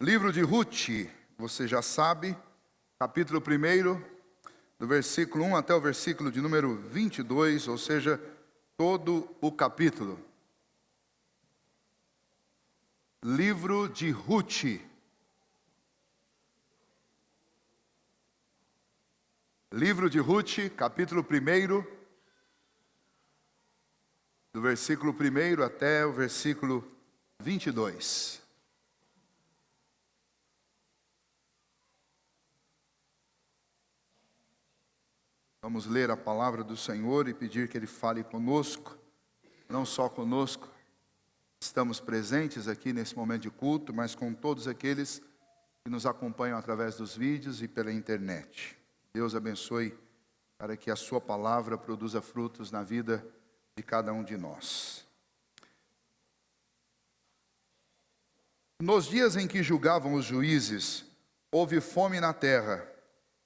Livro de Ruth, você já sabe, capítulo 1, do versículo 1 até o versículo de número 22, ou seja, todo o capítulo. Livro de Ruth. Livro de Ruth, capítulo 1, do versículo 1 até o versículo 22. Vamos ler a palavra do Senhor e pedir que Ele fale conosco, não só conosco, estamos presentes aqui nesse momento de culto, mas com todos aqueles que nos acompanham através dos vídeos e pela internet. Deus abençoe para que a sua palavra produza frutos na vida de cada um de nós. Nos dias em que julgavam os juízes, houve fome na terra.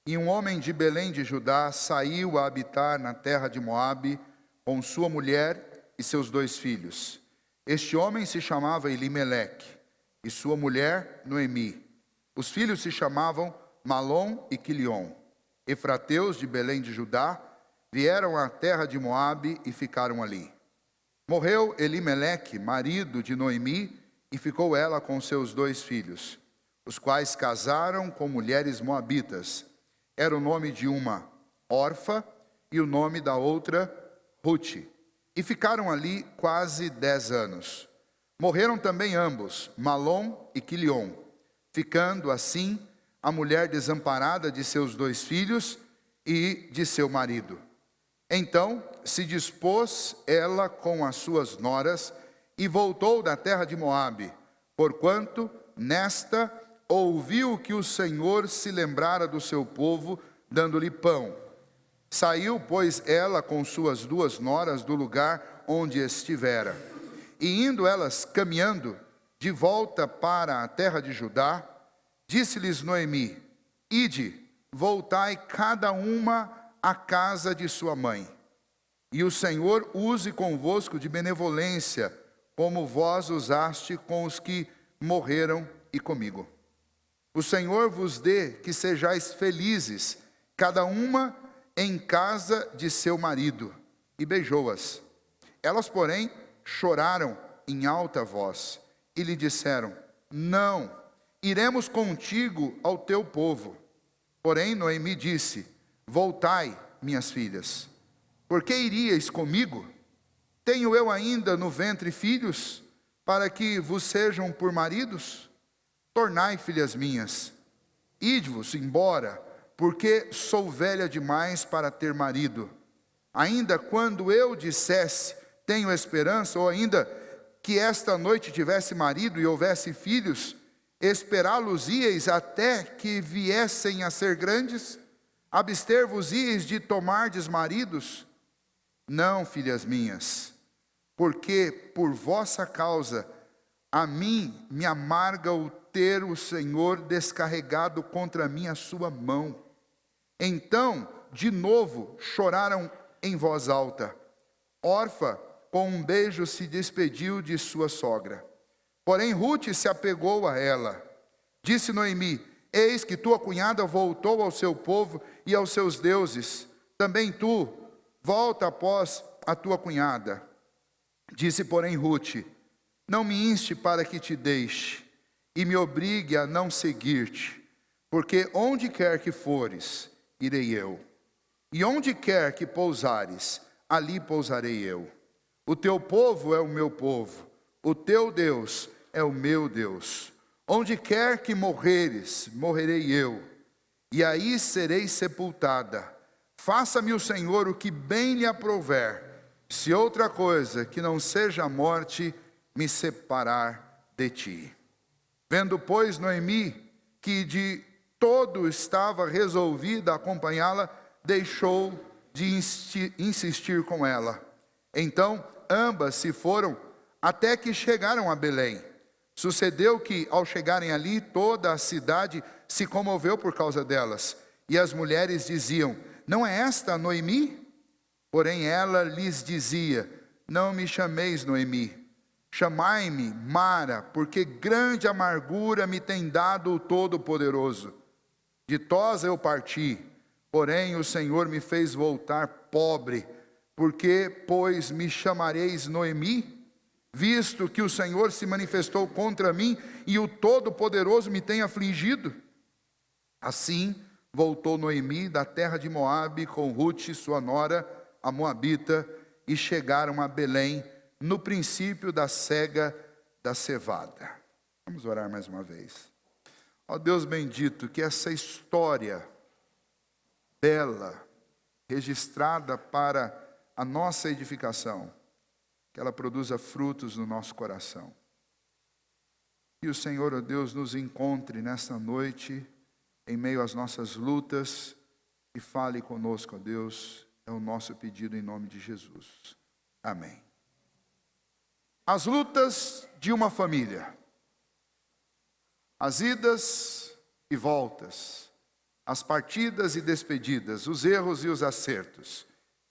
E um homem de Belém de Judá saiu a habitar na terra de Moabe com sua mulher e seus 2 filhos. Este homem se chamava Elimeleque e sua mulher Noemi. Os filhos se chamavam Malom e Quilion. Efrateus de Belém de Judá vieram à terra de Moabe e ficaram ali. Morreu Elimeleque, marido de Noemi, e ficou ela com seus 2 filhos, os quais casaram com mulheres moabitas. Era o nome de uma Orfa e o nome da outra Ruth. E ficaram ali quase 10 anos. Morreram também ambos, Malom e Quilion, ficando assim a mulher desamparada de seus 2 filhos e de seu marido. Então se dispôs ela com as suas noras e voltou da terra de Moabe, porquanto nesta ouviu que o Senhor se lembrara do seu povo, dando-lhe pão. Saiu, pois, ela com suas 2 noras do lugar onde estivera. E indo elas caminhando de volta para a terra de Judá, disse-lhes Noemi: Ide, voltai cada uma à casa de sua mãe. E o Senhor use convosco de benevolência, como vós usaste com os que morreram e comigo. O Senhor vos dê que sejais felizes, cada uma em casa de seu marido. E beijou-as. Elas, porém, choraram em alta voz e lhe disseram: Não, iremos contigo ao teu povo. Porém, Noemi disse: Voltai, minhas filhas. Por que iríeis comigo? Tenho eu ainda no ventre filhos, para que vos sejam por maridos? Tornai, filhas minhas, ide-vos embora, porque sou velha demais para ter marido. Ainda quando eu dissesse, tenho esperança, ou ainda que esta noite tivesse marido e houvesse filhos, esperá-los-íeis até que viessem a ser grandes? Abster-vos-íeis de tomardes maridos? Não, filhas minhas, porque por vossa causa a mim me amarga o ter o Senhor descarregado contra mim a sua mão. Então, de novo, choraram em voz alta. Orfa, com um beijo, se despediu de sua sogra. Porém, Ruth se apegou a ela. Disse Noemi: Eis que tua cunhada voltou ao seu povo e aos seus deuses. Também tu, volta após a tua cunhada. Disse, porém, Ruth: Não me inste para que te deixe e me obrigue a não seguir-te, porque onde quer que fores, irei eu, e onde quer que pousares, ali pousarei eu. O teu povo é o meu povo, o teu Deus é o meu Deus. Onde quer que morreres, morrerei eu, e aí serei sepultada. Faça-me o Senhor o que bem lhe aprouver, se outra coisa que não seja a morte me separar de ti. Vendo, pois, Noemi que de todo estava resolvida a acompanhá-la, deixou de insistir com ela. Então ambas se foram até que chegaram a Belém. Sucedeu que, ao chegarem ali, toda a cidade se comoveu por causa delas. E as mulheres diziam: Não é esta a Noemi? Porém ela lhes dizia: Não me chameis Noemi, Chamai-me Mara, porque grande amargura me tem dado o Todo-Poderoso. Ditosa eu parti, porém o Senhor me fez voltar pobre. Porque, pois, me chamareis Noemi, visto que o Senhor se manifestou contra mim e o Todo-Poderoso me tem afligido? Assim voltou Noemi da terra de Moabe com Rute, sua nora, a moabita, e chegaram a Belém, no princípio da cega da cevada. Vamos orar mais uma vez. Ó Deus bendito, que essa história bela, registrada para a nossa edificação, que ela produza frutos no nosso coração. Que o Senhor, ó Deus, nos encontre nesta noite, em meio às nossas lutas, e fale conosco, ó Deus, é o nosso pedido em nome de Jesus. Amém. As lutas de uma família, as idas e voltas, as partidas e despedidas, os erros e os acertos.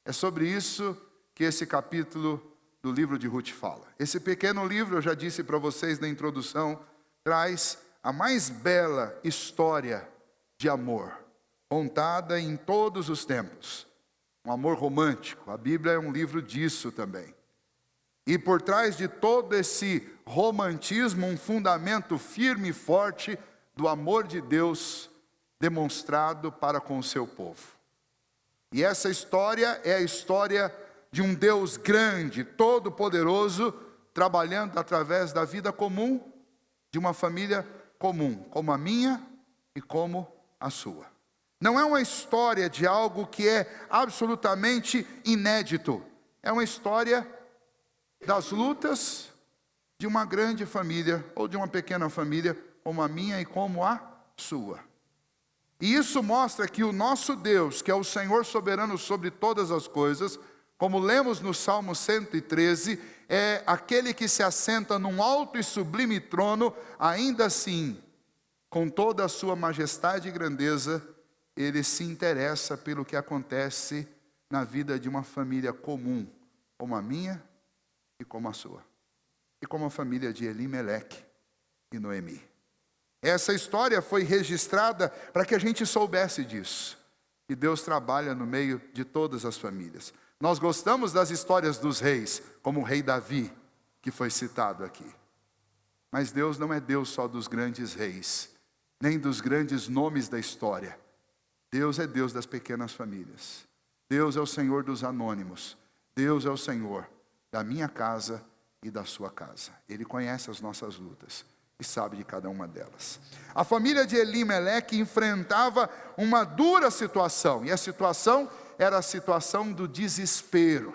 É sobre isso que esse capítulo do livro de Rute fala. Esse pequeno livro, eu já disse para vocês na introdução, traz a mais bela história de amor, contada em todos os tempos. Um amor romântico. A Bíblia é um livro disso também. E por trás de todo esse romantismo, um fundamento firme e forte do amor de Deus demonstrado para com o seu povo. E essa história é a história de um Deus grande, todo-poderoso, trabalhando através da vida comum de uma família comum, como a minha e como a sua. Não é uma história de algo que é absolutamente inédito. É uma história das lutas de uma grande família, ou de uma pequena família, como a minha e como a sua. E isso mostra que o nosso Deus, que é o Senhor soberano sobre todas as coisas, como lemos no Salmo 113, é aquele que se assenta num alto e sublime trono, ainda assim, com toda a sua majestade e grandeza, ele se interessa pelo que acontece na vida de uma família comum, como a minha e como a sua, e como a família de Elimeleque e Noemi. Essa história foi registrada para que a gente soubesse disso, que Deus trabalha no meio de todas as famílias. Nós gostamos das histórias dos reis, como o rei Davi, que foi citado aqui. Mas Deus não é Deus só dos grandes reis, nem dos grandes nomes da história. Deus é Deus das pequenas famílias. Deus é o Senhor dos anônimos. Deus é o Senhor da minha casa e da sua casa. Ele conhece as nossas lutas e sabe de cada uma delas. A família de Elimeleque enfrentava uma dura situação, e a situação era a situação do desespero.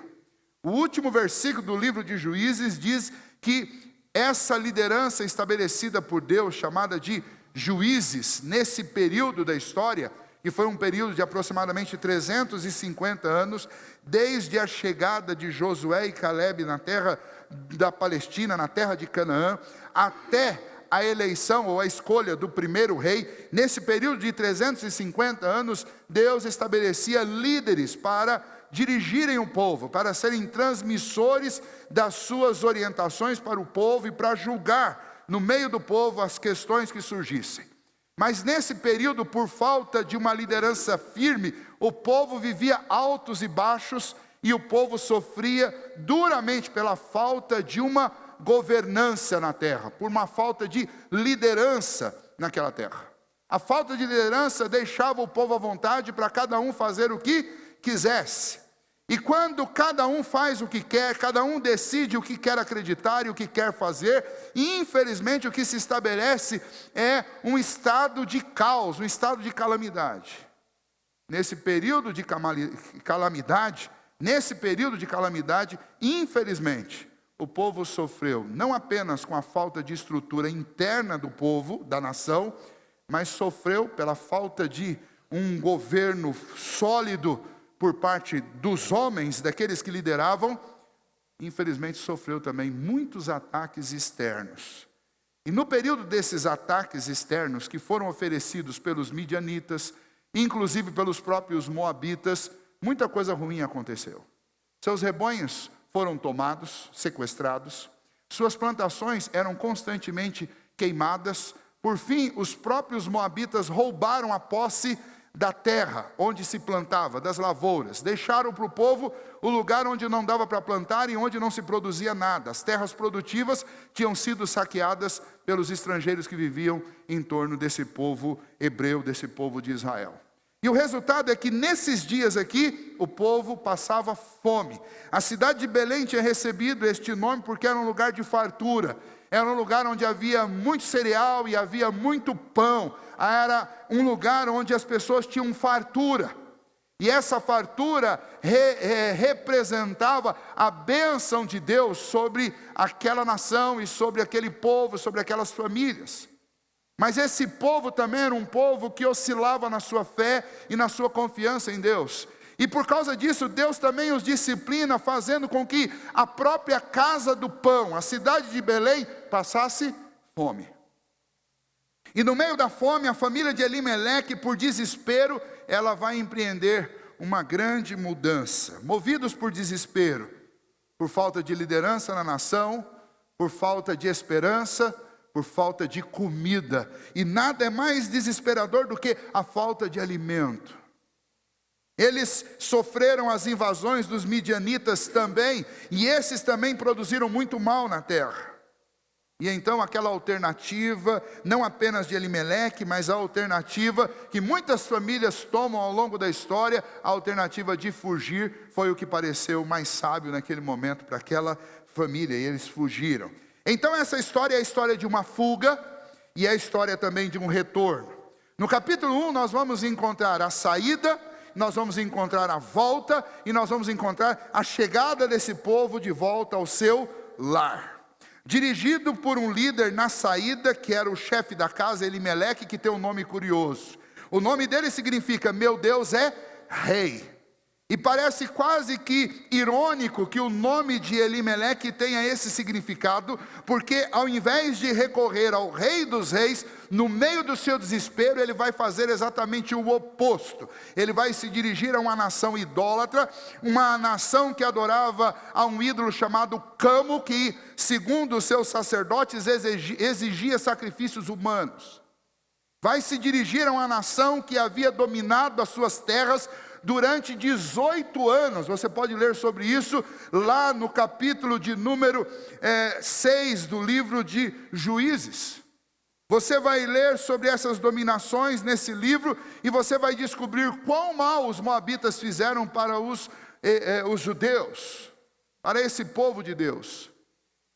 O último versículo do livro de Juízes diz que essa liderança estabelecida por Deus, chamada de juízes, nesse período da história, que foi um período de aproximadamente 350 anos, desde a chegada de Josué e Calebe na terra da Palestina, na terra de Canaã, até a eleição ou a escolha do primeiro rei. Nesse período de 350 anos, Deus estabelecia líderes para dirigirem o povo, para serem transmissores das suas orientações para o povo e para julgar no meio do povo as questões que surgissem. Mas nesse período, por falta de uma liderança firme, o povo vivia altos e baixos, e o povo sofria duramente pela falta de uma governança na terra, por uma falta de liderança naquela terra. A falta de liderança deixava o povo à vontade para cada um fazer o que quisesse. E quando cada um faz o que quer, cada um decide o que quer acreditar e o que quer fazer, e infelizmente o que se estabelece é um estado de caos, um estado de calamidade. Nesse período de calamidade, infelizmente, o povo sofreu não apenas com a falta de estrutura interna do povo, da nação, mas sofreu pela falta de um governo sólido por parte dos homens, daqueles que lideravam. Infelizmente sofreu também muitos ataques externos. E no período desses ataques externos, que foram oferecidos pelos midianitas, inclusive pelos próprios moabitas, muita coisa ruim aconteceu. Seus rebanhos foram tomados, sequestrados, suas plantações eram constantemente queimadas. Por fim, os próprios moabitas roubaram a posse da terra onde se plantava, das lavouras. Deixaram para o povo o lugar onde não dava para plantar e onde não se produzia nada. As terras produtivas tinham sido saqueadas pelos estrangeiros que viviam em torno desse povo hebreu, desse povo de Israel. E o resultado é que nesses dias aqui, o povo passava fome. A cidade de Belém tinha recebido este nome porque era um lugar de fartura. Era um lugar onde havia muito cereal e havia muito pão. Era um lugar onde as pessoas tinham fartura. E essa fartura representava a bênção de Deus sobre aquela nação e sobre aquele povo, sobre aquelas famílias. Mas esse povo também era um povo que oscilava na sua fé e na sua confiança em Deus. E por causa disso, Deus também os disciplina, fazendo com que a própria casa do pão, a cidade de Belém, passasse fome. E no meio da fome, a família de Elimeleque, por desespero, ela vai empreender uma grande mudança. Movidos por desespero, por falta de liderança na nação, por falta de esperança, por falta de comida. E nada é mais desesperador do que a falta de alimento. Eles sofreram as invasões dos midianitas também, e esses também produziram muito mal na terra. E então aquela alternativa, não apenas de Elimeleque, mas a alternativa que muitas famílias tomam ao longo da história, a alternativa de fugir, foi o que pareceu mais sábio naquele momento para aquela família, e eles fugiram. Então essa história é a história de uma fuga, e é a história também de um retorno. No capítulo 1 nós vamos encontrar a saída, nós vamos encontrar a volta, e nós vamos encontrar a chegada desse povo de volta ao seu lar. Dirigido por um líder na saída, que era o chefe da casa, Elimeleque, que tem um nome curioso. O nome dele significa, meu Deus é rei. E parece quase que irônico que o nome de Elimeleque tenha esse significado, porque ao invés de recorrer ao rei dos reis, no meio do seu desespero, ele vai fazer exatamente o oposto. Ele vai se dirigir a uma nação idólatra, uma nação que adorava a um ídolo chamado Camo, que, segundo os seus sacerdotes, exigia sacrifícios humanos. Vai se dirigir a uma nação que havia dominado as suas terras durante 18 anos, você pode ler sobre isso lá no capítulo de número 6 do livro de Juízes. Você vai ler sobre essas dominações nesse livro e você vai descobrir quão mal os moabitas fizeram para os judeus, para esse povo de Deus.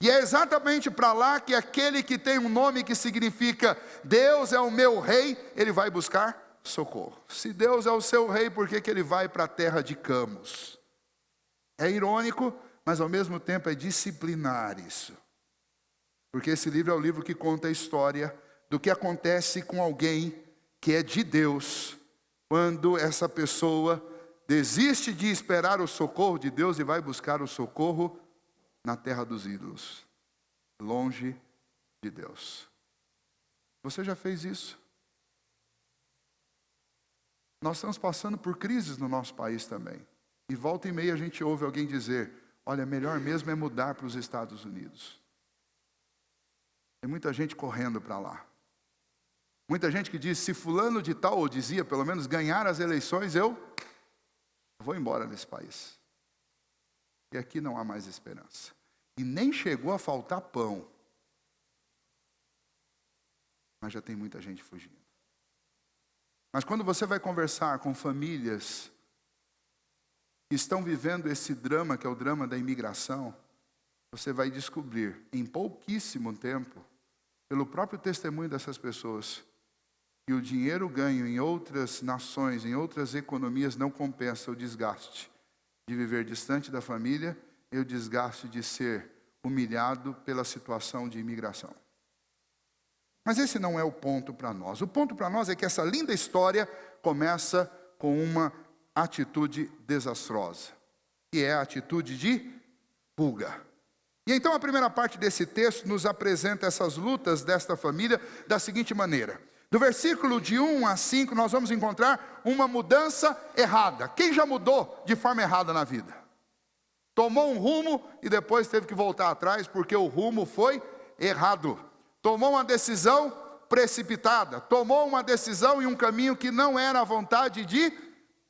E é exatamente para lá que aquele que tem um nome que significa Deus é o meu rei, ele vai buscar socorro. Se Deus é o seu rei, por que ele vai para a terra de Camos? É irônico, mas ao mesmo tempo é disciplinar isso. Porque esse livro é o livro que conta a história do que acontece com alguém que é de Deus, quando essa pessoa desiste de esperar o socorro de Deus e vai buscar o socorro na terra dos ídolos, longe de Deus. Você já fez isso? Nós estamos passando por crises no nosso país também. E volta e meia a gente ouve alguém dizer, olha, melhor mesmo é mudar para os Estados Unidos. Tem muita gente correndo para lá. Muita gente que diz, se fulano de tal, ou dizia pelo menos, ganhar as eleições, eu vou embora desse país. E aqui não há mais esperança. E nem chegou a faltar pão. Mas já tem muita gente fugindo. Mas quando você vai conversar com famílias que estão vivendo esse drama, que é o drama da imigração, você vai descobrir, em pouquíssimo tempo, pelo próprio testemunho dessas pessoas, que o dinheiro ganho em outras nações, em outras economias, não compensa o desgaste de viver distante da família e o desgaste de ser humilhado pela situação de imigração. Mas esse não é o ponto para nós. O ponto para nós é que essa linda história começa com uma atitude desastrosa, que é a atitude de fuga. E então a primeira parte desse texto nos apresenta essas lutas desta família da seguinte maneira. Do versículo de 1 a 5 nós vamos encontrar uma mudança errada. Quem já mudou de forma errada na vida? Tomou um rumo e depois teve que voltar atrás porque o rumo foi errado. Tomou uma decisão precipitada. Tomou uma decisão e um caminho que não era a vontade de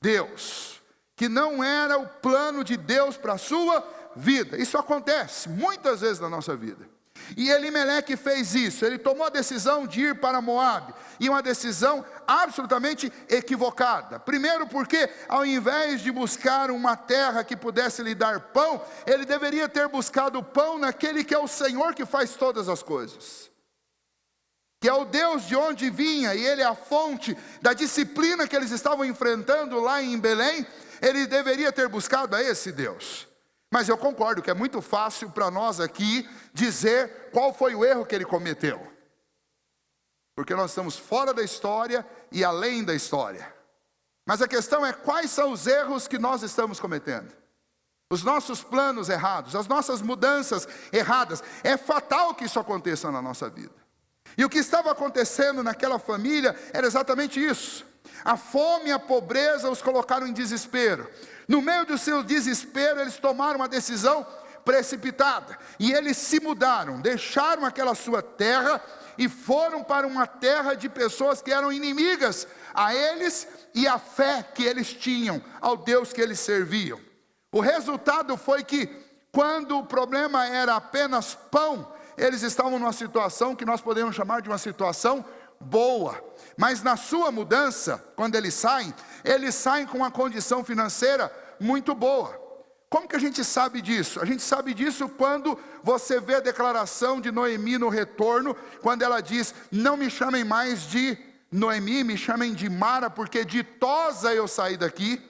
Deus. Que não era o plano de Deus para a sua vida. Isso acontece muitas vezes na nossa vida. E Elimeleque fez isso. Ele tomou a decisão de ir para Moabe. E uma decisão absolutamente equivocada. Primeiro porque ao invés de buscar uma terra que pudesse lhe dar pão, ele deveria ter buscado pão naquele que é o Senhor que faz todas as coisas. Que é o Deus de onde vinha, e ele é a fonte da disciplina que eles estavam enfrentando lá em Belém. Ele deveria ter buscado a esse Deus. Mas eu concordo que é muito fácil para nós aqui dizer qual foi o erro que ele cometeu. Porque nós estamos fora da história e além da história. Mas a questão é quais são os erros que nós estamos cometendo. Os nossos planos errados, as nossas mudanças erradas. É fatal que isso aconteça na nossa vida. E o que estava acontecendo naquela família era exatamente isso. A fome e a pobreza os colocaram em desespero. No meio do seu desespero, eles tomaram uma decisão precipitada. E eles se mudaram, deixaram aquela sua terra e foram para uma terra de pessoas que eram inimigas a eles e a fé que eles tinham, ao Deus que eles serviam. O resultado foi que, quando o problema era apenas pão, eles estavam numa situação que nós podemos chamar de uma situação boa. Mas na sua mudança, quando eles saem com uma condição financeira muito boa. Como que a gente sabe disso? A gente sabe disso quando você vê a declaração de Noemi no retorno, quando ela diz: não me chamem mais de Noemi, me chamem de Mara, porque ditosa eu saí daqui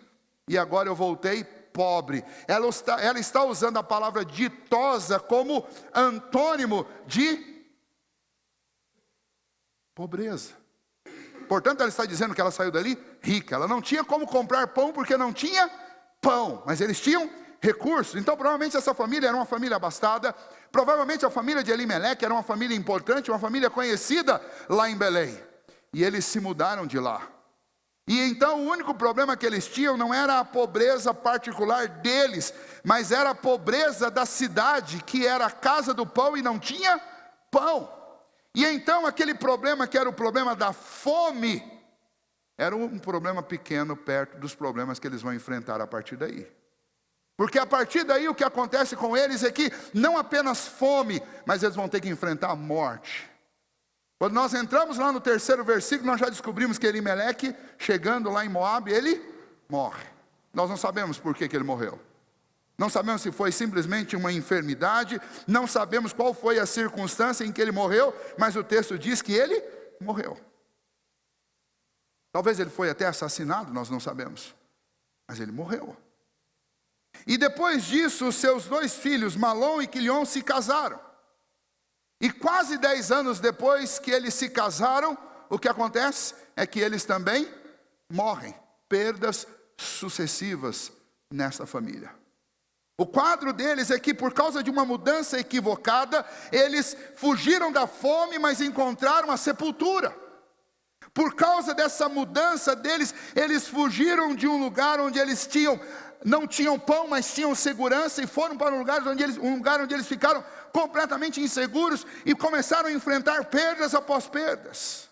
e agora eu voltei pobre. Ela está usando a palavra ditosa como antônimo de pobreza. Portanto, ela está dizendo que ela saiu dali rica. Ela não tinha como comprar pão porque não tinha pão, mas eles tinham recursos. Então provavelmente essa família era uma família abastada. Provavelmente a família de Elimeleque era uma família importante, uma família conhecida lá em Belém. E eles se mudaram de lá. E então o único problema que eles tinham não era a pobreza particular deles, mas era a pobreza da cidade, que era a casa do pão e não tinha pão. E então aquele problema que era o problema da fome, era um problema pequeno perto dos problemas que eles vão enfrentar a partir daí. Porque a partir daí o que acontece com eles é que não apenas fome, mas eles vão ter que enfrentar a morte. Quando nós entramos lá no 3º versículo, nós já descobrimos que Elimeleque, chegando lá em Moabe, ele morre. Nós não sabemos por que ele morreu. Não sabemos se foi simplesmente uma enfermidade, não sabemos qual foi a circunstância em que ele morreu, mas o texto diz que ele morreu. Talvez ele foi até assassinado, nós não sabemos, mas ele morreu. E depois disso, os seus 2 filhos, Malom e Quilion, se casaram. E quase 10 anos depois que eles se casaram, o que acontece é que eles também morrem. Perdas sucessivas nessa família. O quadro deles é que, por causa de uma mudança equivocada, eles fugiram da fome, mas encontraram a sepultura. Por causa dessa mudança deles, eles fugiram de um lugar onde eles não tinham pão, mas tinham segurança, e foram para um lugar onde eles ficaram completamente inseguros e começaram a enfrentar perdas após perdas.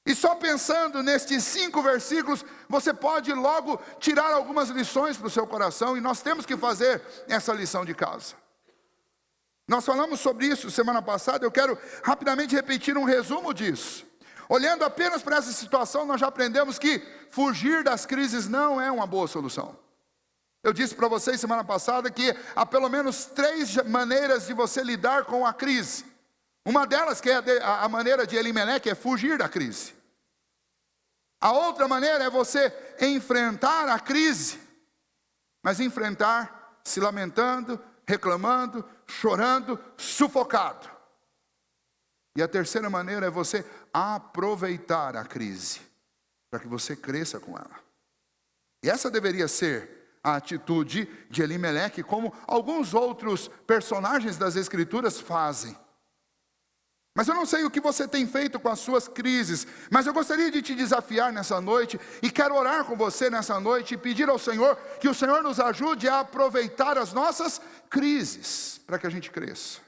E só pensando nestes 5 versículos, você pode logo tirar algumas lições para o seu coração, e nós temos que fazer essa lição de casa. Nós falamos sobre isso semana passada, eu quero rapidamente repetir um resumo disso. Olhando apenas para essa situação, nós já aprendemos que fugir das crises não é uma boa solução. Eu disse para vocês semana passada que há pelo menos 3 maneiras de você lidar com a crise. Uma delas, que é a maneira de Elimeleque, é fugir da crise. A outra maneira é você enfrentar a crise, mas enfrentar se lamentando, reclamando, chorando, sufocado. E a terceira maneira é você aproveitar a crise, para que você cresça com ela. E essa deveria ser a atitude de Elimeleque, como alguns outros personagens das Escrituras fazem. Mas eu não sei o que você tem feito com as suas crises, mas eu gostaria de te desafiar nessa noite, e quero orar com você nessa noite, e pedir ao Senhor, que o Senhor nos ajude a aproveitar as nossas crises, para que a gente cresça.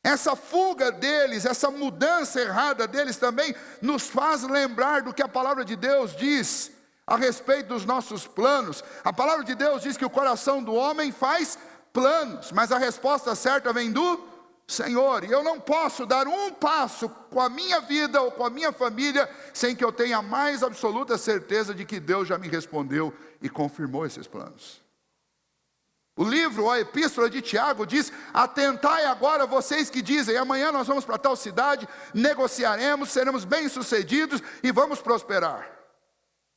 Essa fuga deles, essa mudança errada deles também, nos faz lembrar do que a palavra de Deus diz, a respeito dos nossos planos. A palavra de Deus diz que o coração do homem faz planos, mas a resposta certa vem do Senhor, e eu não posso dar um passo com a minha vida ou com a minha família sem que eu tenha a mais absoluta certeza de que Deus já me respondeu e confirmou esses planos. O livro, a epístola de Tiago diz: atentai agora vocês que dizem, amanhã nós vamos para tal cidade, negociaremos, seremos bem-sucedidos e vamos prosperar.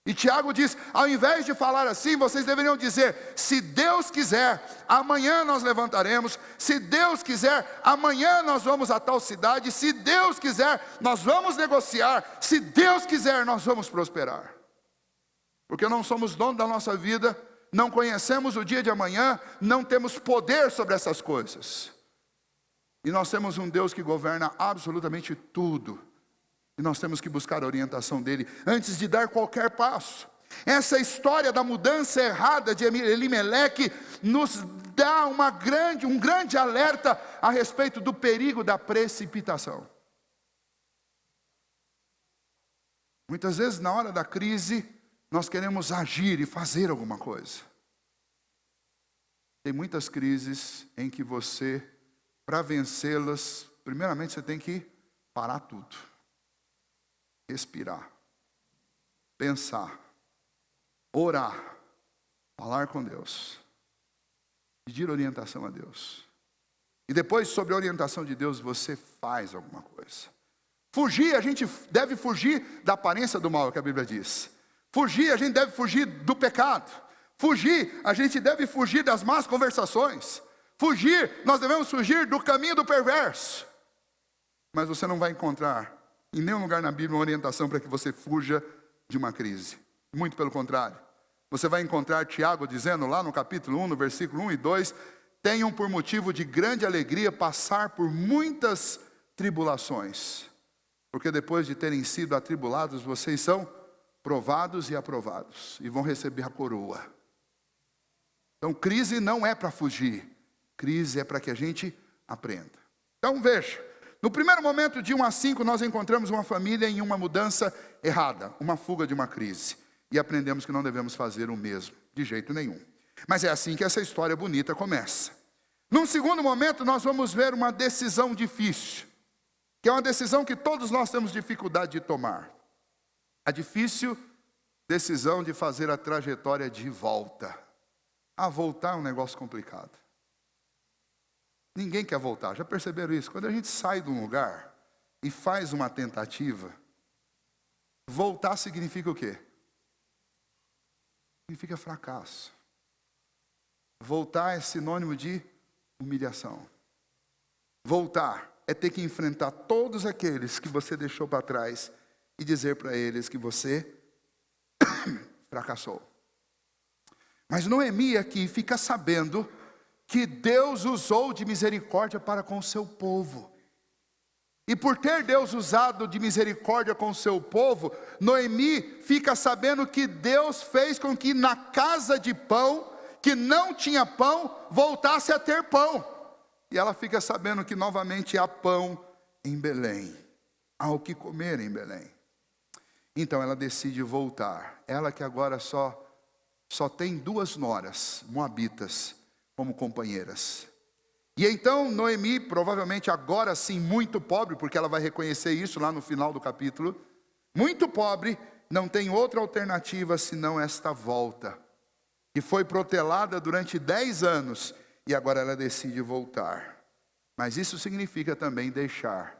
E Tiago diz, ao invés de falar assim, vocês deveriam dizer: se Deus quiser, amanhã nós levantaremos. Se Deus quiser, amanhã nós vamos a tal cidade. Se Deus quiser, nós vamos negociar. Se Deus quiser, nós vamos prosperar. Porque não somos donos da nossa vida, não conhecemos o dia de amanhã, não temos poder sobre essas coisas. E nós temos um Deus que governa absolutamente tudo. E nós temos que buscar a orientação dele antes de dar qualquer passo. Essa história da mudança errada de Elimeleque nos dá um grande alerta a respeito do perigo da precipitação. Muitas vezes na hora da crise nós queremos agir e fazer alguma coisa. Tem muitas crises em que você, para vencê-las, primeiramente você tem que parar tudo. Respirar, pensar, orar, falar com Deus, pedir orientação a Deus. E depois, sobre a orientação de Deus, você faz alguma coisa. Fugir, a gente deve fugir da aparência do mal, que a Bíblia diz. Fugir, a gente deve fugir do pecado. Fugir, a gente deve fugir das más conversações. Fugir, nós devemos fugir do caminho do perverso. Mas você não vai encontrar em nenhum lugar na Bíblia uma orientação para que você fuja de uma crise. Muito pelo contrário. Você vai encontrar Tiago dizendo lá no capítulo 1, no versículo 1 e 2, tenham por motivo de grande alegria passar por muitas tribulações, porque depois de terem sido atribulados, vocês são provados e aprovados, e vão receber a coroa. Então crise não é para fugir, crise é para que a gente aprenda. Então veja, no primeiro momento de 1 a 5, nós encontramos uma família em uma mudança errada, uma fuga de uma crise. E aprendemos que não devemos fazer o mesmo, de jeito nenhum. Mas é assim que essa história bonita começa. Num segundo momento, nós vamos ver uma decisão difícil, que é uma decisão que todos nós temos dificuldade de tomar. A difícil decisão de fazer a trajetória de volta. Voltar é um negócio complicado. Ninguém quer voltar, já perceberam isso? Quando a gente sai de um lugar e faz uma tentativa, voltar significa o quê? Significa fracasso. Voltar é sinônimo de humilhação. Voltar é ter que enfrentar todos aqueles que você deixou para trás e dizer para eles que você fracassou. Mas Noemi aqui fica sabendo que Deus usou de misericórdia para com o seu povo. E por ter Deus usado de misericórdia com o seu povo, Noemi fica sabendo que Deus fez com que na casa de pão, que não tinha pão, voltasse a ter pão. E ela fica sabendo que novamente há pão em Belém. Há o que comer em Belém. Então ela decide voltar. Ela que agora só tem 2 noras moabitas como companheiras. E então Noemi, provavelmente agora sim muito pobre, porque ela vai reconhecer isso lá no final do capítulo, muito pobre, não tem outra alternativa senão esta volta, que foi protelada durante 10 anos, e agora ela decide voltar. Mas isso significa também deixar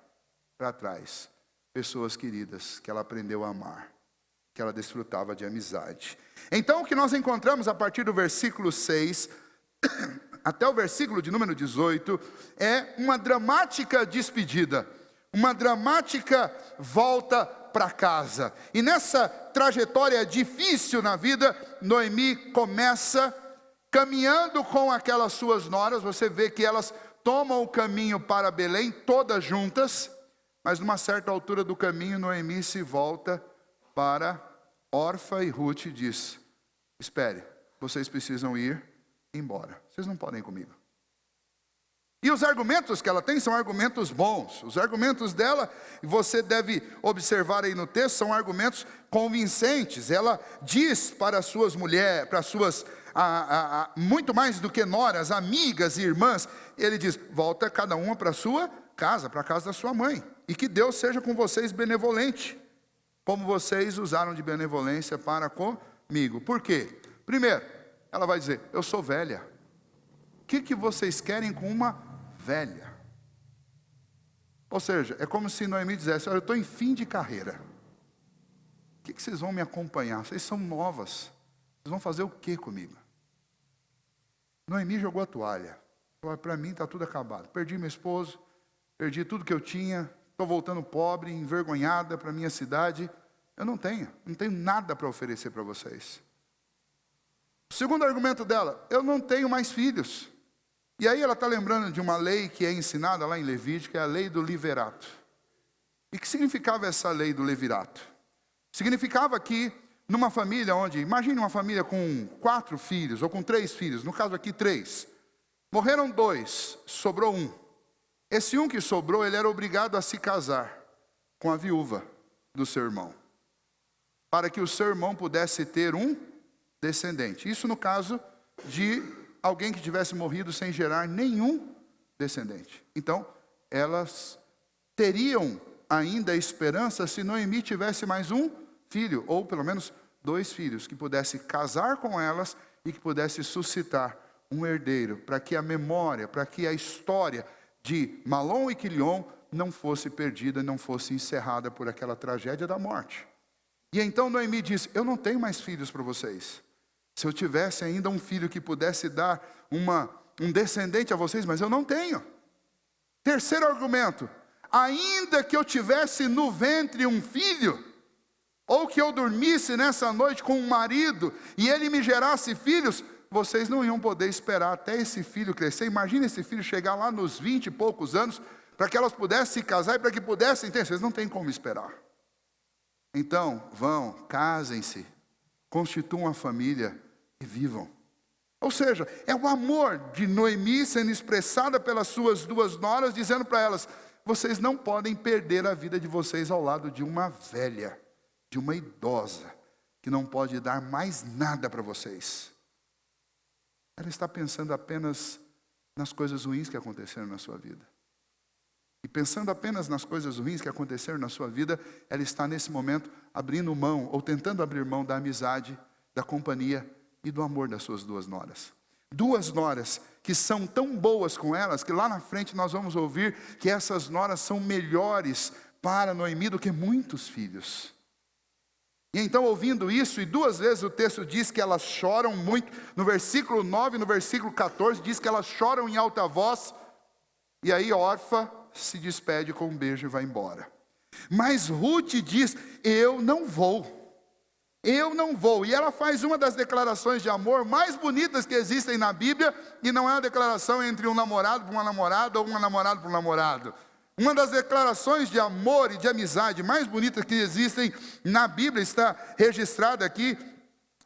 para trás pessoas queridas que ela aprendeu a amar, que ela desfrutava de amizade. Então o que nós encontramos a partir do versículo 6 até o versículo de número 18, é uma dramática despedida, uma dramática volta para casa. E nessa trajetória difícil na vida, Noemi começa caminhando com aquelas suas noras. Você vê que elas tomam o caminho para Belém, todas juntas. Mas numa certa altura do caminho, Noemi se volta para Orfa e Ruth e diz: espere, vocês precisam ir embora. Vocês não podem ir comigo. E os argumentos que ela tem são argumentos bons. Os argumentos dela, você deve observar aí no texto, são argumentos convincentes. Ela diz para as suas mulheres, para as suas, muito mais do que noras, amigas e irmãs, ele diz: volta cada uma para a sua casa, para a casa da sua mãe. E que Deus seja com vocês benevolente, como vocês usaram de benevolência para comigo. Por quê? Primeiro, ela vai dizer: eu sou velha. O que vocês querem com uma velha? Ou seja, é como se Noemi dissesse: olha, eu estou em fim de carreira. O que vocês vão me acompanhar? Vocês são novas. Vocês vão fazer o que comigo? Noemi jogou a toalha. Falou: para mim está tudo acabado. Perdi meu esposo, perdi tudo que eu tinha. Estou voltando pobre, envergonhada para a minha cidade. Eu não tenho nada para oferecer para vocês. O segundo argumento dela: eu não tenho mais filhos. E aí ela está lembrando de uma lei que é ensinada lá em Levítico, que é a lei do levirato. E que significava essa lei do levirato? Significava que numa família onde, imagine uma família com 4 filhos, ou com 3 filhos, no caso aqui 3. Morreram 2, sobrou 1. Esse 1 que sobrou, ele era obrigado a se casar com a viúva do seu irmão, para que o seu irmão pudesse ter um descendente. Isso no caso de alguém que tivesse morrido sem gerar nenhum descendente. Então, elas teriam ainda esperança se Noemi tivesse mais um filho, ou pelo menos 2 filhos, que pudesse casar com elas e que pudesse suscitar um herdeiro, para que a memória, para que a história de Malom e Quilion não fosse perdida, não fosse encerrada por aquela tragédia da morte. E então Noemi diz: eu não tenho mais filhos para vocês. Se eu tivesse ainda um filho que pudesse dar um descendente a vocês, mas eu não tenho. Terceiro argumento: ainda que eu tivesse no ventre um filho, ou que eu dormisse nessa noite com um marido, e ele me gerasse filhos, vocês não iam poder esperar até esse filho crescer. Imagina esse filho chegar lá nos 20 e poucos anos, para que elas pudessem se casar e para que pudessem ter. Vocês não têm como esperar. Então, vão, casem-se, constituam uma família e vivam. Ou seja, é o amor de Noemi sendo expressada pelas suas 2 noras, dizendo para elas: vocês não podem perder a vida de vocês ao lado de uma velha, de uma idosa, que não pode dar mais nada para vocês. Ela está pensando apenas nas coisas ruins que aconteceram na sua vida. E pensando apenas nas coisas ruins que aconteceram na sua vida, ela está nesse momento abrindo mão, ou tentando abrir mão da amizade, da companhia e do amor das suas 2 noras. 2 noras que são tão boas com elas, que lá na frente nós vamos ouvir que essas noras são melhores para Noemi do que muitos filhos. E então, ouvindo isso, e 2 vezes o texto diz que elas choram muito, no versículo 9 e no versículo 14, diz que elas choram em alta voz, e aí Orfa se despede com um beijo e vai embora. Mas Ruth diz: eu não vou. Eu não vou. E ela faz uma das declarações de amor mais bonitas que existem na Bíblia, e não é uma declaração entre um namorado para uma namorada, ou uma namorada para um namorado. Uma das declarações de amor e de amizade mais bonitas que existem na Bíblia está registrada aqui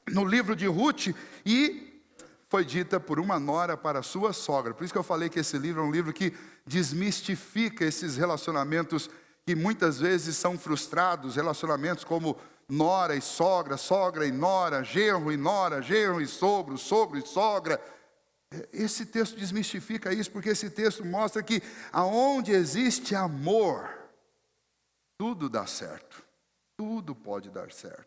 no livro de Ruth, e foi dita por uma nora para a sua sogra. Por isso que eu falei que esse livro é um livro que desmistifica esses relacionamentos que muitas vezes são frustrados, relacionamentos como nora e sogra, sogra e nora, genro e nora, genro e sogro, sogro e sogra. Esse texto desmistifica isso, porque esse texto mostra que aonde existe amor, tudo dá certo, tudo pode dar certo,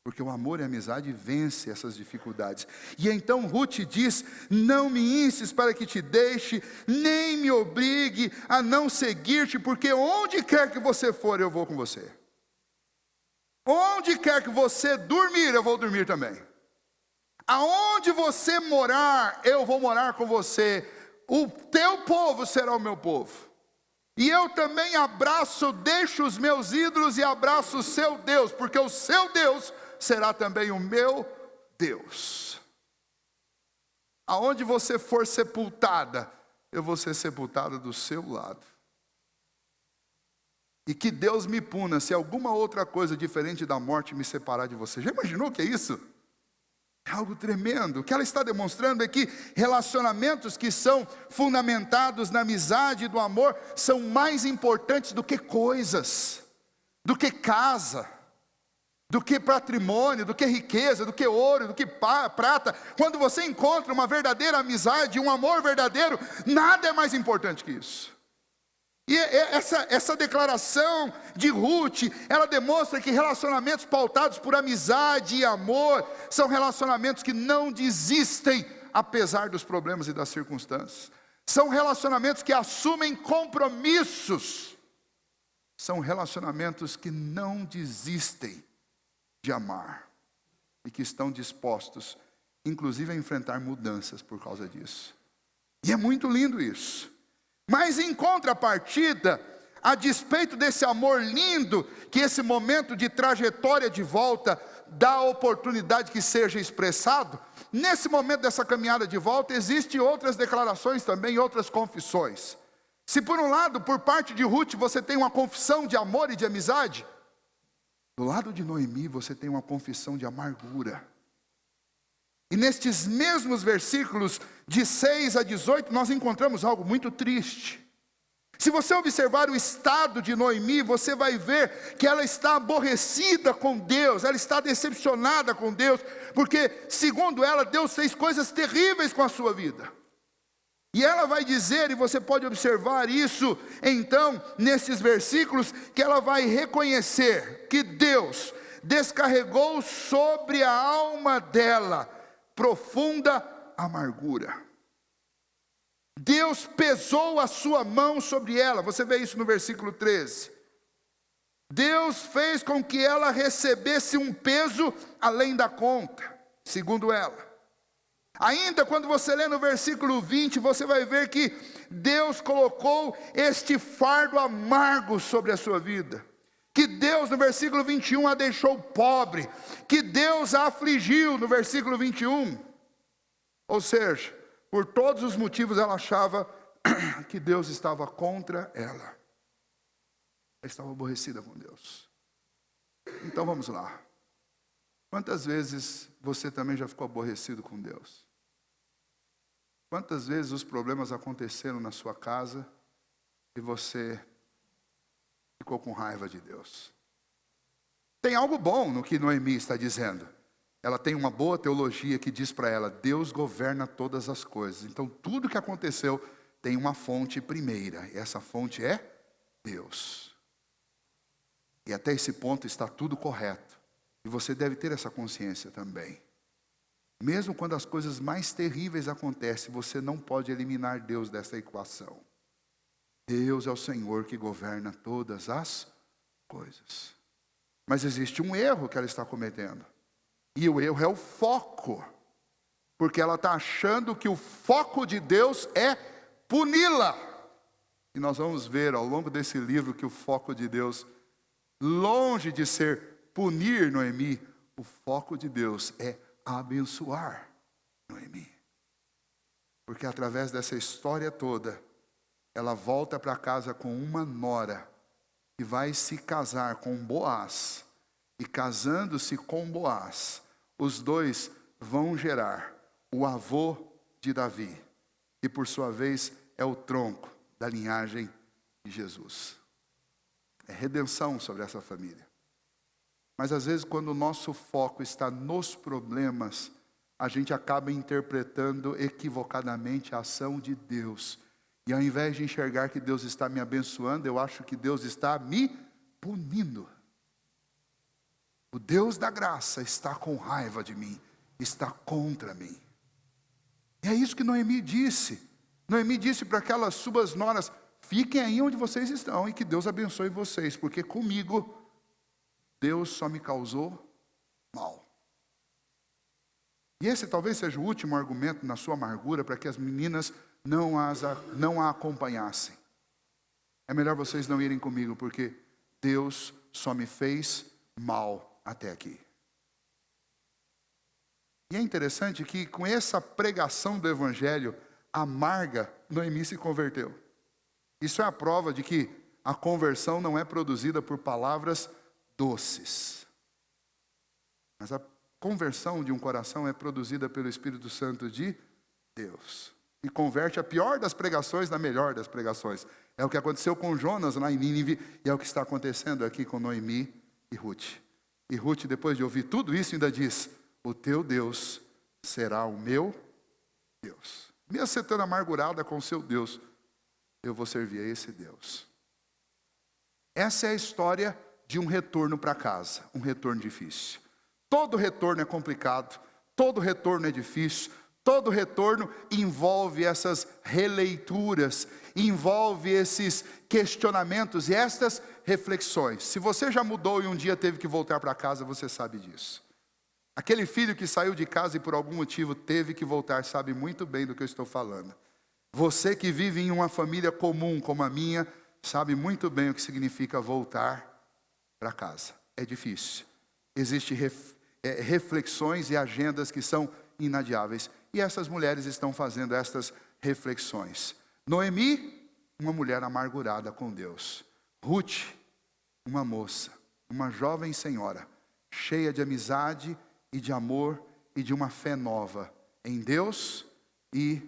porque o amor e a amizade vence essas dificuldades. E então Ruth diz: não me instes para que te deixe, nem me obrigue a não seguir-te, porque onde quer que você for, eu vou com você. Onde quer que você dormir, eu vou dormir também. Aonde você morar, eu vou morar com você. O teu povo será o meu povo. E eu também deixo os meus ídolos e abraço o seu Deus, porque o seu Deus será também o meu Deus. Aonde você for sepultada, eu vou ser sepultada do seu lado. e que Deus me puna se alguma outra coisa diferente da morte me separar de você. Já imaginou o que é isso? É algo tremendo. O que ela está demonstrando é que relacionamentos que são fundamentados na amizade e do amor são mais importantes do que coisas, do que casa, do que patrimônio, do que riqueza, do que ouro, do que prata. Quando você encontra uma verdadeira amizade, um amor verdadeiro, nada é mais importante que isso. E essa declaração de Ruth, ela demonstra que relacionamentos pautados por amizade e amor são relacionamentos que não desistem apesar dos problemas e das circunstâncias. São relacionamentos que assumem compromissos. São relacionamentos que não desistem de amar e que estão dispostos, inclusive, a enfrentar mudanças por causa disso. E é muito lindo isso. Mas em contrapartida, a despeito desse amor lindo, que esse momento de trajetória de volta dá a oportunidade que seja expressado, nesse momento dessa caminhada de volta, existem outras declarações também, outras confissões. Se por um lado, por parte de Ruth, você tem uma confissão de amor e de amizade, do lado de Noemi você tem uma confissão de amargura. E nestes mesmos versículos, de 6 a 18, nós encontramos algo muito triste. Se você observar o estado de Noemi, você vai ver que ela está aborrecida com Deus, ela está decepcionada com Deus, porque, segundo ela, Deus fez coisas terríveis com a sua vida. E ela vai dizer, e você pode observar isso, então, nesses versículos, que ela vai reconhecer que Deus descarregou sobre a alma dela profunda amargura. Deus pesou a sua mão sobre ela. Você vê isso no versículo 13. Deus fez com que ela recebesse um peso além da conta, segundo ela. Ainda quando você lê no versículo 20, você vai ver que Deus colocou este fardo amargo sobre a sua vida. Que Deus, no versículo 21, a deixou pobre. Que Deus a afligiu, no versículo 21. Ou seja, por todos os motivos ela achava que Deus estava contra ela. Ela estava aborrecida com Deus. Então vamos lá. Quantas vezes você também já ficou aborrecido com Deus? Quantas vezes os problemas aconteceram na sua casa e você ficou com raiva de Deus? Tem algo bom no que Noemi está dizendo. Ela tem uma boa teologia que diz para ela: Deus governa todas as coisas. Então tudo que aconteceu tem uma fonte primeira, e essa fonte é Deus. E até esse ponto está tudo correto. E você deve ter essa consciência também. Mesmo quando as coisas mais terríveis acontecem, você não pode eliminar Deus dessa equação. Deus é o Senhor que governa todas as coisas. Mas existe um erro que ela está cometendo. E o erro é o foco. Porque ela está achando que o foco de Deus é puni-la. E nós vamos ver ao longo desse livro que o foco de Deus, longe de ser punir Noemi, o foco de Deus é abençoar Noemi. Porque através dessa história toda, ela volta para casa com uma nora que vai se casar com Boaz. E casando-se com Boaz, os dois vão gerar o avô de Davi, que por sua vez é o tronco da linhagem de Jesus. É redenção sobre essa família. Mas às vezes quando o nosso foco está nos problemas, a gente acaba interpretando equivocadamente a ação de Deus. E ao invés de enxergar que Deus está me abençoando, eu acho que Deus está me punindo. O Deus da graça está com raiva de mim, está contra mim. E é isso que Noemi disse. Noemi disse para aquelas suas noras: fiquem aí onde vocês estão e que Deus abençoe vocês, porque comigo Deus só me causou mal. E esse talvez seja o último argumento na sua amargura para que as meninas não a acompanhassem. É melhor vocês não irem comigo, porque Deus só me fez mal até aqui. E é interessante que com essa pregação do evangelho amarga, Noemi se converteu. Isso é a prova de que a conversão não é produzida por palavras doces. Mas a conversão de um coração é produzida pelo Espírito Santo de Deus. E converte a pior das pregações na melhor das pregações. É o que aconteceu com Jonas lá em Nínive e é o que está acontecendo aqui com Noemi e Ruth. E Ruth, depois de ouvir tudo isso, ainda diz: o teu Deus será o meu Deus. Mesmo você estando amargurada com o seu Deus, eu vou servir a esse Deus. Essa é a história de um retorno para casa, um retorno difícil. Todo retorno é complicado, todo retorno é difícil, todo retorno envolve essas releituras, envolve esses questionamentos e estas reflexões. Se você já mudou e um dia teve que voltar para casa, você sabe disso. Aquele filho que saiu de casa e por algum motivo teve que voltar, sabe muito bem do que eu estou falando. Você que vive em uma família comum como a minha, sabe muito bem o que significa voltar para casa. É difícil. Existem reflexões e agendas que são inadiáveis. E essas mulheres estão fazendo estas reflexões. Noemi, uma mulher amargurada com Deus. Ruth, uma moça, uma jovem senhora, cheia de amizade e de amor e de uma fé nova em Deus e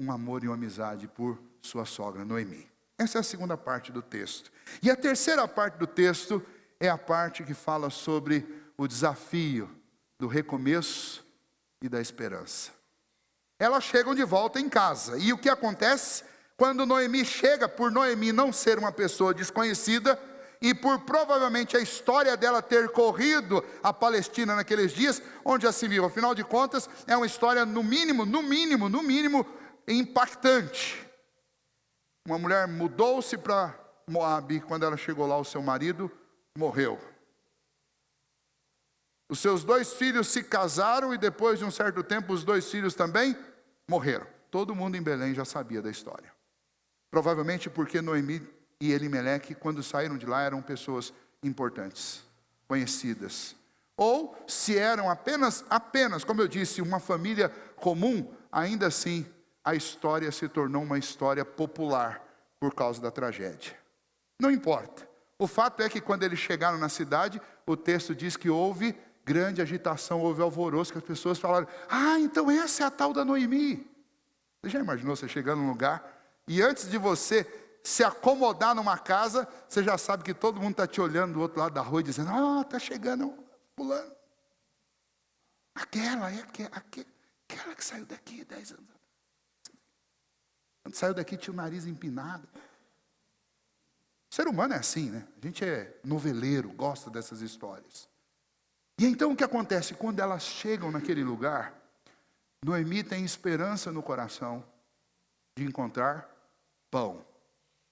um amor e uma amizade por sua sogra Noemi. Essa é a segunda parte do texto. E a terceira parte do texto é a parte que fala sobre o desafio do recomeço e da esperança. Elas chegam de volta em casa. E o que acontece? Quando Noemi chega, por Noemi não ser uma pessoa desconhecida, e por provavelmente a história dela ter corrido a Palestina naqueles dias, onde já se viu, afinal de contas, é uma história no mínimo, impactante. Uma mulher mudou-se para Moabe, quando ela chegou lá, o seu marido morreu. Os seus 2 filhos se casaram e depois de um certo tempo os 2 filhos também morreram. Todo mundo em Belém já sabia da história. Provavelmente porque Noemi e Elimeleque, quando saíram de lá, eram pessoas importantes, conhecidas. Ou se eram apenas, como eu disse, uma família comum, ainda assim a história se tornou uma história popular por causa da tragédia. Não importa. O fato é que quando eles chegaram na cidade, o texto diz que houve grande agitação, houve alvoroço, que as pessoas falaram: ah, então essa é a tal da Noemi. Você já imaginou você chegar num lugar e antes de você se acomodar numa casa, você já sabe que todo mundo está te olhando do outro lado da rua e dizendo: ah, está chegando fulano. Aquela que saiu daqui 10 anos. Quando saiu daqui tinha o nariz empinado. O ser humano é assim, né? A gente é noveleiro, gosta dessas histórias. E então o que acontece? Quando elas chegam naquele lugar, Noemi tem esperança no coração de encontrar pão.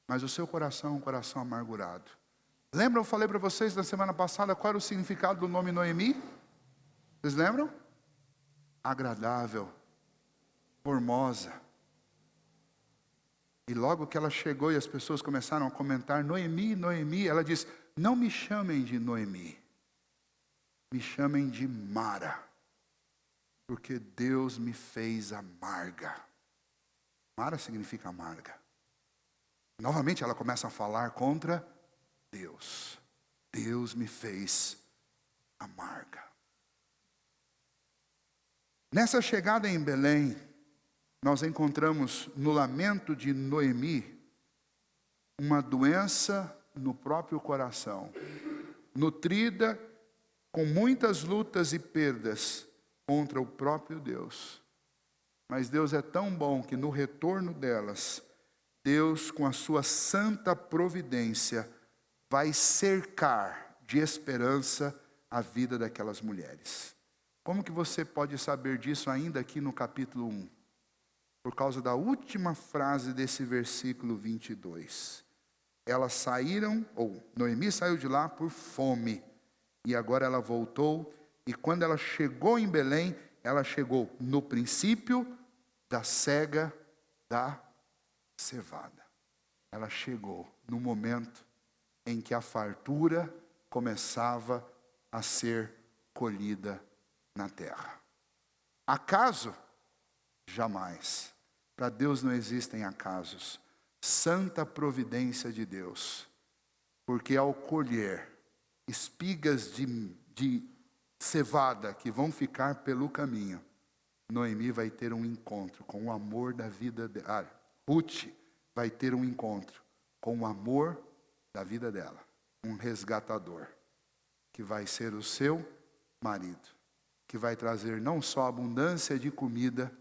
Mas o seu coração é um coração amargurado. Lembram, eu falei para vocês na semana passada qual era o significado do nome Noemi? Vocês lembram? Agradável, formosa. E logo que ela chegou e as pessoas começaram a comentar: Noemi, Noemi, ela diz: não me chamem de Noemi, me chamem de Mara, porque Deus me fez amarga. Mara significa amarga. Novamente ela começa a falar contra Deus. Deus me fez amarga. Nessa chegada em Belém, nós encontramos no lamento de Noemi uma doença no próprio coração, nutrida com muitas lutas e perdas contra o próprio Deus. Mas Deus é tão bom que no retorno delas, Deus, com a sua santa providência, vai cercar de esperança a vida daquelas mulheres. Como que você pode saber disso ainda aqui no capítulo 1? Por causa da última frase desse versículo 22. Elas saíram, ou Noemi saiu de lá por fome, e agora ela voltou, e quando ela chegou em Belém, ela chegou no princípio da cega da cevada. Ela chegou no momento em que a fartura começava a ser colhida na terra. Acaso? Jamais. Para Deus não existem acasos. Santa providência de Deus. porque ao colher espigas de cevada que vão ficar pelo caminho, Noemi vai ter um encontro com o amor da vida dela. Ruth vai ter um encontro com o amor da vida dela. Um resgatador, que vai ser o seu marido, que vai trazer não só abundância de comida,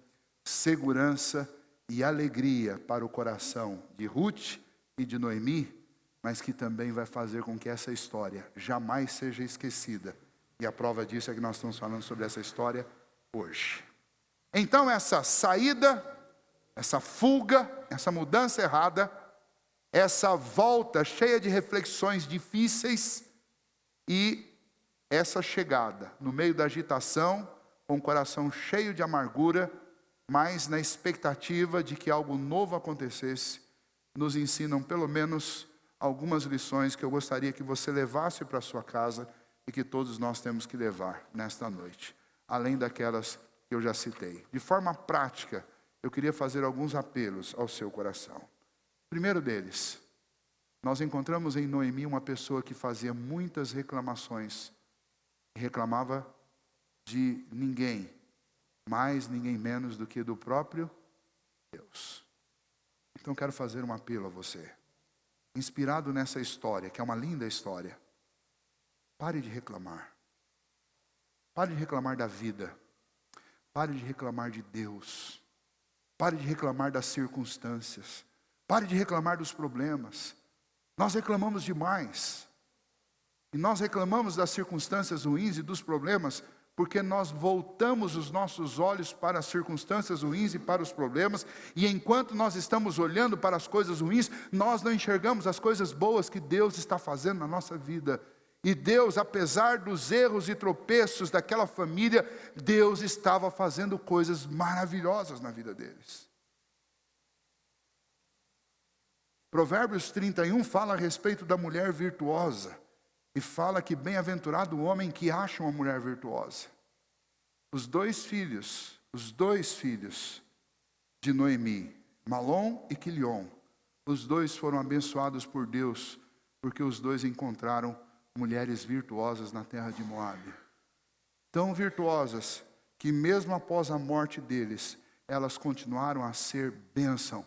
segurança e alegria para o coração de Ruth e de Noemi, mas que também vai fazer com que essa história jamais seja esquecida. E a prova disso é que nós estamos falando sobre essa história hoje. Então essa saída, essa fuga, essa mudança errada, essa volta cheia de reflexões difíceis e essa chegada no meio da agitação, com o coração cheio de amargura, mas na expectativa de que algo novo acontecesse, nos ensinam pelo menos algumas lições que eu gostaria que você levasse para a sua casa e que todos nós temos que levar nesta noite, além daquelas que eu já citei. De forma prática, eu queria fazer alguns apelos ao seu coração. Primeiro deles, nós encontramos em Noemi uma pessoa que fazia muitas reclamações, e reclamava de ninguém, mais ninguém menos do que do próprio Deus. Então quero fazer um apelo a você, inspirado nessa história, que é uma linda história. Pare de reclamar. Pare de reclamar da vida. Pare de reclamar de Deus. Pare de reclamar das circunstâncias. Pare de reclamar dos problemas. Nós reclamamos demais. E nós reclamamos das circunstâncias ruins e dos problemas porque nós voltamos os nossos olhos para as circunstâncias ruins e para os problemas, e enquanto nós estamos olhando para as coisas ruins, nós não enxergamos as coisas boas que Deus está fazendo na nossa vida. E Deus, apesar dos erros e tropeços daquela família, Deus estava fazendo coisas maravilhosas na vida deles. Provérbios 31 fala a respeito da mulher virtuosa. E fala que bem-aventurado o homem que acha uma mulher virtuosa. Os dois filhos de Noemi, Malom e Quilion, os dois foram abençoados por Deus, porque os dois encontraram mulheres virtuosas na terra de Moabe. Tão virtuosas, que mesmo após a morte deles, elas continuaram a ser bênção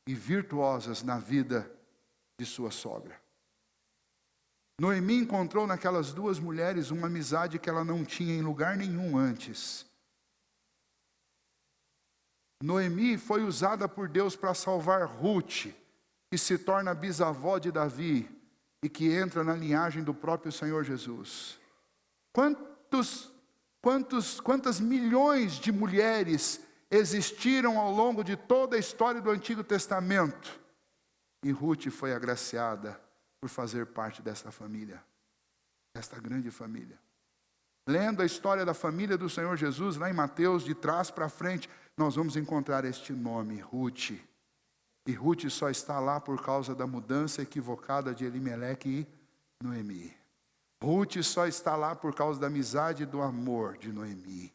e virtuosas na vida de sua sogra. Noemi encontrou naquelas duas mulheres uma amizade que ela não tinha em lugar nenhum antes. Noemi foi usada por Deus para salvar Ruth, que se torna bisavó de Davi e que entra na linhagem do próprio Senhor Jesus. Quantas milhões de mulheres existiram ao longo de toda a história do Antigo Testamento? E Ruth foi agraciada por fazer parte desta família, desta grande família. Lendo a história da família do Senhor Jesus, lá em Mateus, de trás para frente, nós vamos encontrar este nome, Ruth. E Ruth só está lá por causa da mudança equivocada de Elimeleque e Noemi. Ruth só está lá por causa da amizade e do amor de Noemi.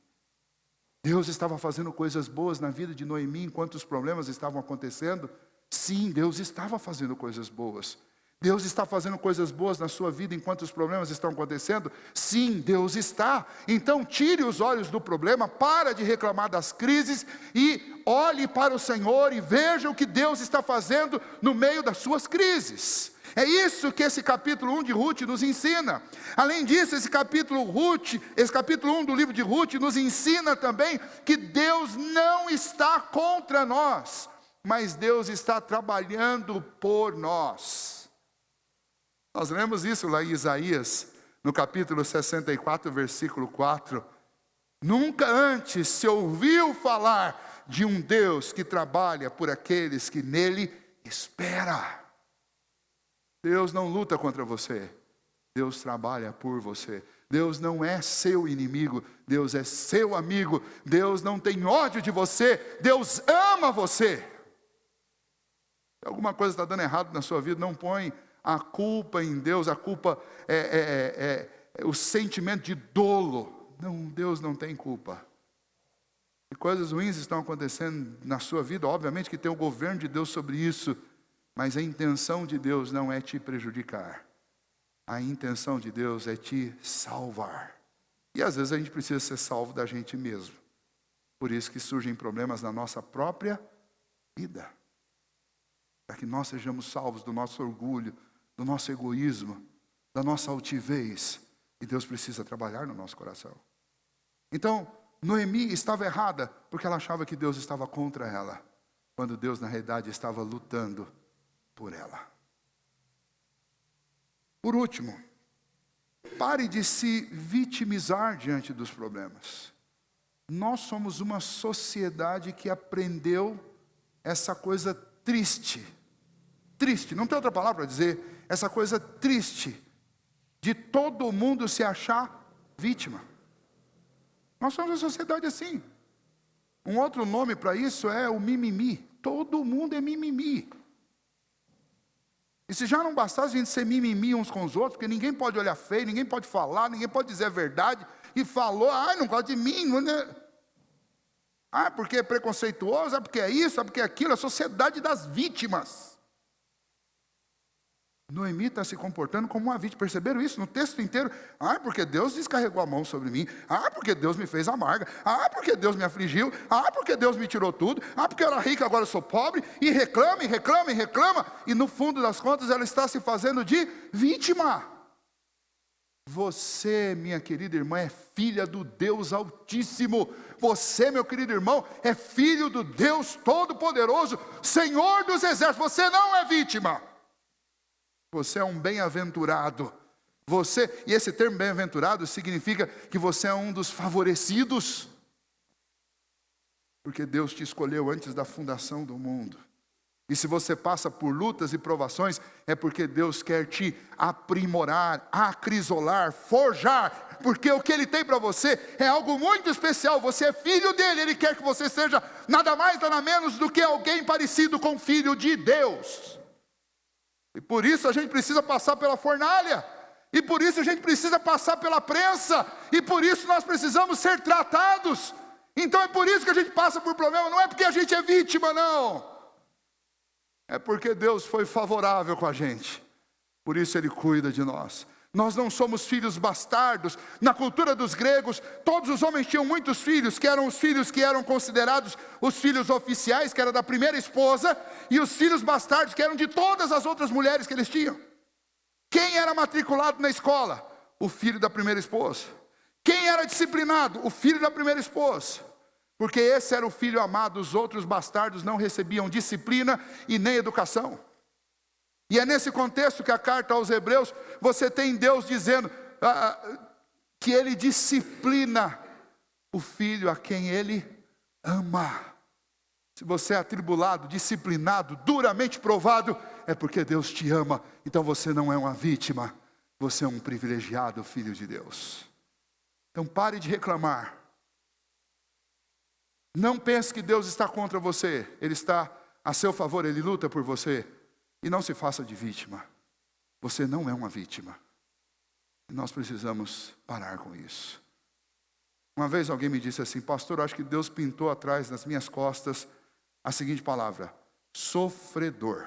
Deus estava fazendo coisas boas na vida de Noemi enquanto os problemas estavam acontecendo? Sim, Deus estava fazendo coisas boas. Deus está fazendo coisas boas na sua vida enquanto os problemas estão acontecendo? Sim, Deus está. Então tire os olhos do problema, para de reclamar das crises e olhe para o Senhor e veja o que Deus está fazendo no meio das suas crises. É isso que esse capítulo 1 de Ruth nos ensina. Além disso, esse capítulo 1 do livro de Ruth nos ensina também que Deus não está contra nós, mas Deus está trabalhando por nós. Nós lemos isso lá em Isaías, no capítulo 64, versículo 4. Nunca antes se ouviu falar de um Deus que trabalha por aqueles que nele esperam. Deus não luta contra você, Deus trabalha por você. Deus não é seu inimigo, Deus é seu amigo. Deus não tem ódio de você, Deus ama você. Se alguma coisa está dando errado na sua vida, não põe a culpa em Deus. A culpa é o sentimento de dolo. Não, Deus não tem culpa. E coisas ruins estão acontecendo na sua vida, obviamente que tem o governo de Deus sobre isso, mas a intenção de Deus não é te prejudicar. A intenção de Deus é te salvar. E às vezes a gente precisa ser salvo da gente mesmo. Por isso que surgem problemas na nossa própria vida. Para que nós sejamos salvos do nosso orgulho, do nosso egoísmo, da nossa altivez. E Deus precisa trabalhar no nosso coração. Então, Noemi estava errada, porque ela achava que Deus estava contra ela, quando Deus, na realidade, estava lutando por ela. Por último, pare de se vitimizar diante dos problemas. Nós somos uma sociedade que aprendeu essa coisa triste. Triste, não tem outra palavra para dizer, essa coisa triste, de todo mundo se achar vítima. Nós somos uma sociedade assim. Um outro nome para isso é o mimimi. Todo mundo é mimimi. E se já não bastasse a gente ser mimimi uns com os outros, porque ninguém pode olhar feio, ninguém pode falar, ninguém pode dizer a verdade, e falou, não gosta de mim, porque é preconceituoso, porque é isso, porque é aquilo, a sociedade das vítimas. Noemi está se comportando como uma vítima. Perceberam isso no texto inteiro? Porque Deus descarregou a mão sobre mim. Porque Deus me fez amarga. Porque Deus me afligiu. Porque Deus me tirou tudo. Porque eu era rica, agora eu sou pobre. E reclama, e reclama, e reclama. E no fundo das contas ela está se fazendo de vítima. Você, minha querida irmã, é filha do Deus Altíssimo. Você, meu querido irmão, é filho do Deus Todo-Poderoso, Senhor dos Exércitos. Você não é vítima. Você é um bem-aventurado. E esse termo bem-aventurado significa que você é um dos favorecidos. Porque Deus te escolheu antes da fundação do mundo. E se você passa por lutas e provações, é porque Deus quer te aprimorar, acrisolar, forjar. Porque o que Ele tem para você é algo muito especial. Você é filho dEle, Ele quer que você seja nada mais, nada menos do que alguém parecido com o Filho de Deus. E por isso a gente precisa passar pela fornalha. E por isso a gente precisa passar pela prensa. E por isso nós precisamos ser tratados. Então é por isso que a gente passa por problema. Não é porque a gente é vítima, não. É porque Deus foi favorável com a gente. Por isso Ele cuida de nós. Nós não somos filhos bastardos. Na cultura dos gregos, todos os homens tinham muitos filhos, que eram os filhos que eram considerados os filhos oficiais, que era da primeira esposa, e os filhos bastardos, que eram de todas as outras mulheres que eles tinham. Quem era matriculado na escola? O filho da primeira esposa. Quem era disciplinado? O filho da primeira esposa. Porque esse era o filho amado, os outros bastardos não recebiam disciplina e nem educação. E é nesse contexto que a carta aos Hebreus, você tem Deus dizendo que Ele disciplina o filho a quem Ele ama. Se você é atribulado, disciplinado, duramente provado, é porque Deus te ama. Então você não é uma vítima, você é um privilegiado filho de Deus. Então pare de reclamar. Não pense que Deus está contra você. Ele está a seu favor, Ele luta por você. E não se faça de vítima. Você não é uma vítima. E nós precisamos parar com isso. Uma vez alguém me disse assim: pastor, eu acho que Deus pintou atrás das minhas costas a seguinte palavra: sofredor.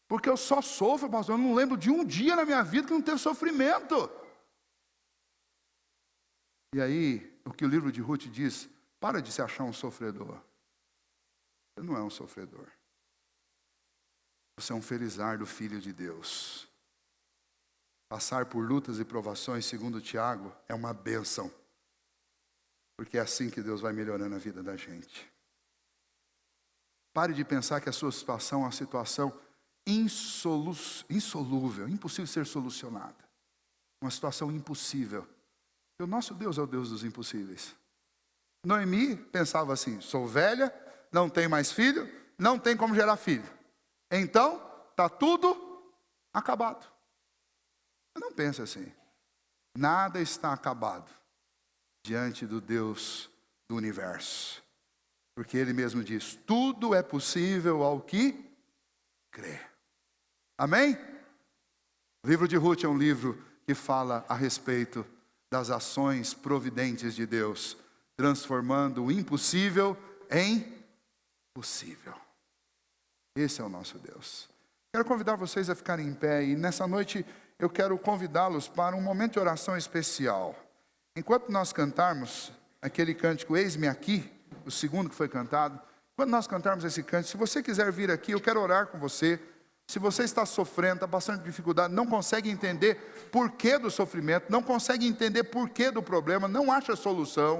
Porque eu só sofro, pastor, eu não lembro de um dia na minha vida que não teve sofrimento. E aí, o que o livro de Ruth diz: para de se achar um sofredor. Você não é um sofredor. Você é um felizardo filho de Deus. Passar por lutas e provações, segundo Tiago, é uma bênção. Porque é assim que Deus vai melhorando a vida da gente. Pare de pensar que a sua situação é uma situação insolúvel, impossível de ser solucionada. Uma situação impossível. O nosso Deus é o Deus dos impossíveis. Noemi pensava assim: sou velha, não tenho mais filho, não tem como gerar filho. Então, está tudo acabado. Não pense assim. Nada está acabado diante do Deus do universo. Porque Ele mesmo diz: tudo é possível ao que crê. Amém? O livro de Ruth é um livro que fala a respeito das ações providentes de Deus, transformando o impossível em possível. Esse é o nosso Deus. Quero convidar vocês a ficarem em pé e nessa noite eu quero convidá-los para um momento de oração especial. Enquanto nós cantarmos aquele cântico Eis-me Aqui, o segundo que foi cantado, quando nós cantarmos esse cântico, se você quiser vir aqui, eu quero orar com você. Se você está sofrendo, está passando dificuldade, não consegue entender porquê do sofrimento, não consegue entender porquê do problema, não acha solução,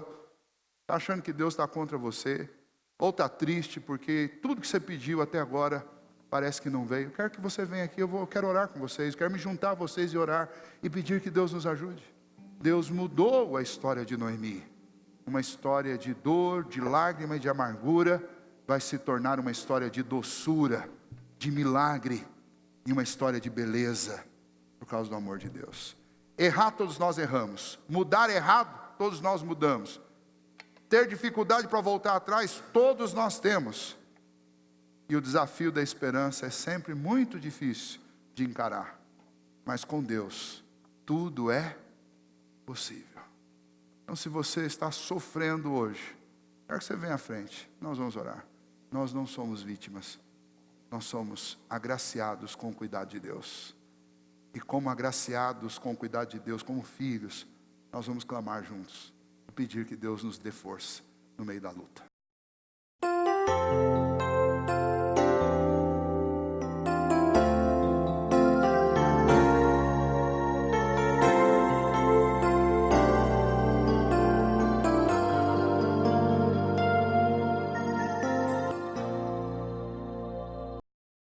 está achando que Deus está contra você, ou está triste porque tudo que você pediu até agora parece que não veio. Eu quero que você venha aqui, eu quero orar com vocês, quero me juntar a vocês e orar e pedir que Deus nos ajude. Deus mudou a história de Noemi. Uma história de dor, de lágrima e de amargura vai se tornar uma história de doçura, de milagre e uma história de beleza por causa do amor de Deus. Errar, todos nós erramos. Mudar errado, todos nós mudamos. Ter dificuldade para voltar atrás, todos nós temos. E o desafio da esperança é sempre muito difícil de encarar. Mas com Deus, tudo é possível. Então, se você está sofrendo hoje, quero que você venha à frente. Nós vamos orar. Nós não somos vítimas. Nós somos agraciados com o cuidado de Deus. E como agraciados com o cuidado de Deus, como filhos, nós vamos clamar juntos. E pedir que Deus nos dê força no meio da luta.